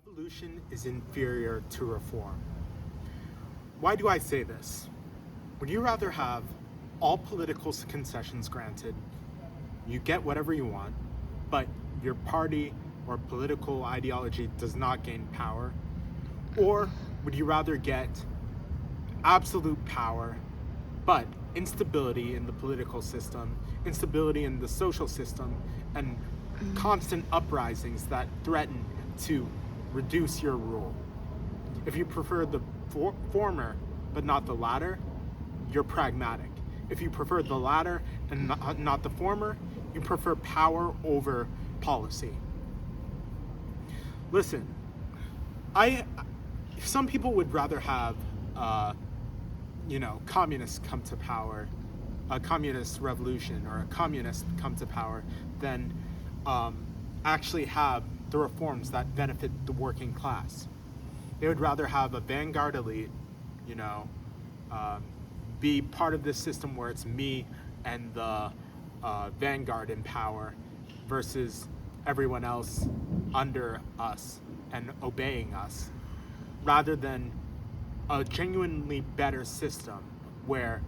Evolution is inferior to reform. Why do I say this? Would you rather have all political concessions granted, you get whatever you want, but your party or political ideology does not gain power? Or would you rather get absolute power, but instability in the political system, instability in the social system, and constant uprisings that threaten to reduce your rule? If you prefer the former but not the latter, you're pragmatic. If you prefer the latter and not the former, you prefer power over policy. Listen, some people would rather have communists come to power, a communist revolution or a communist come to power, than actually have the reforms that benefit the working class. They would rather have a vanguard elite, be part of this system where it's me and the vanguard in power versus everyone else under us and obeying us, rather than a genuinely better system where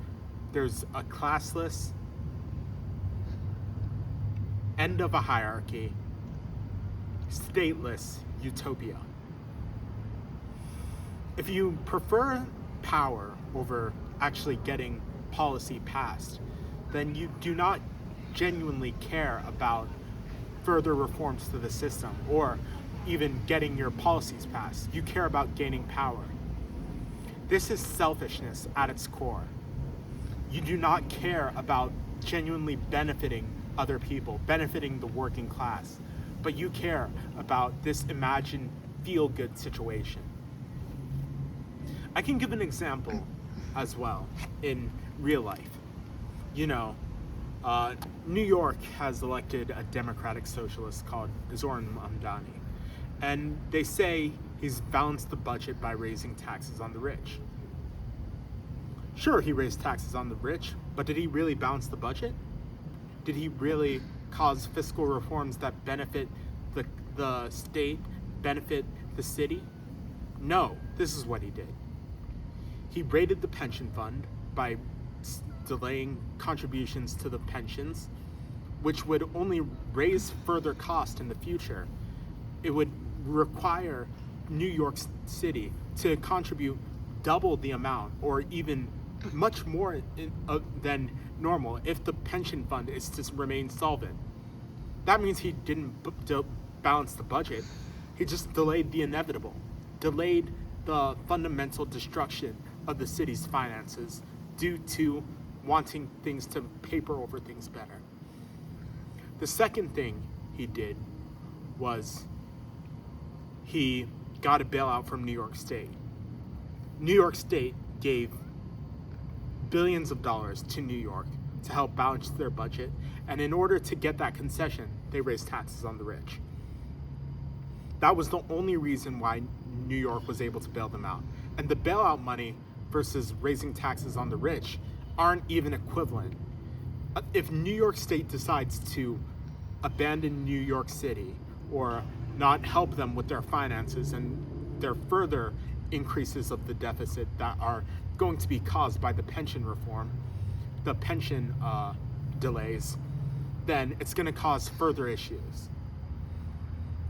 there's a classless end of a hierarchy, stateless utopia. If you prefer power over actually getting policy passed, then you do not genuinely care about further reforms to the system or even getting your policies passed. You care about gaining power. This is selfishness at its core. You do not care about genuinely benefiting other people, benefiting the working class, but you care about this imagined feel-good situation. I can give an example as well in real life. New York has elected a democratic socialist called Zoran Mamdani, and they say he's balanced the budget by raising taxes on the rich. Sure, he raised taxes on the rich, but did he really balance the budget? Did he really cause fiscal reforms that benefit the state, benefit the city? No, this is what he did. He raided the pension fund by delaying contributions to the pensions, which would only raise further cost in the future. It would require New York City to contribute double the amount or even much more than normal if the pension fund is to remain solvent. That means he didn't balance the budget. He just delayed the inevitable, delayed the fundamental destruction of the city's finances due to wanting things to paper over things better. The second thing he did was he got a bailout from New York State. New York State gave billions of dollars to New York to help balance their budget, and in order to get that concession, they raised taxes on the rich. That was the only reason why New York was able to bail them out. And the bailout money versus raising taxes on the rich aren't even equivalent. If New York State decides to abandon New York City or not help them with their finances and their further increases of the deficit that are going to be caused by the pension reform, the pension delays, then it's going to cause further issues.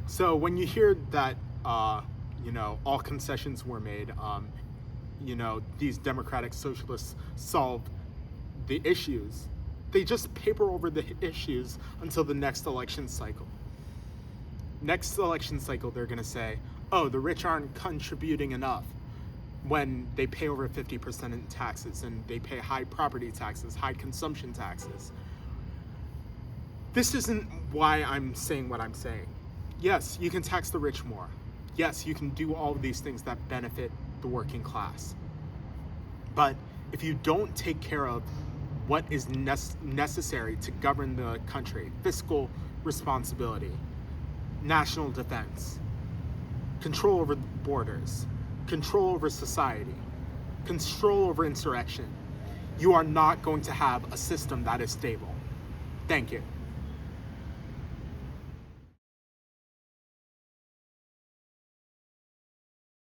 So when you hear that, all concessions were made, these democratic socialists solve the issues, they just paper over the issues until the next election cycle. Next election cycle, they're going to say, oh, the rich aren't contributing enough, when they pay over 50% in taxes and they pay high property taxes, high consumption taxes. This isn't why I'm saying what I'm saying. Yes, you can tax the rich more. Yes, you can do all of these things that benefit the working class. But if you don't take care of what is necessary to govern the country, fiscal responsibility, national defense, control over borders, control over society, control over insurrection, you are not going to have a system that is stable. Thank you.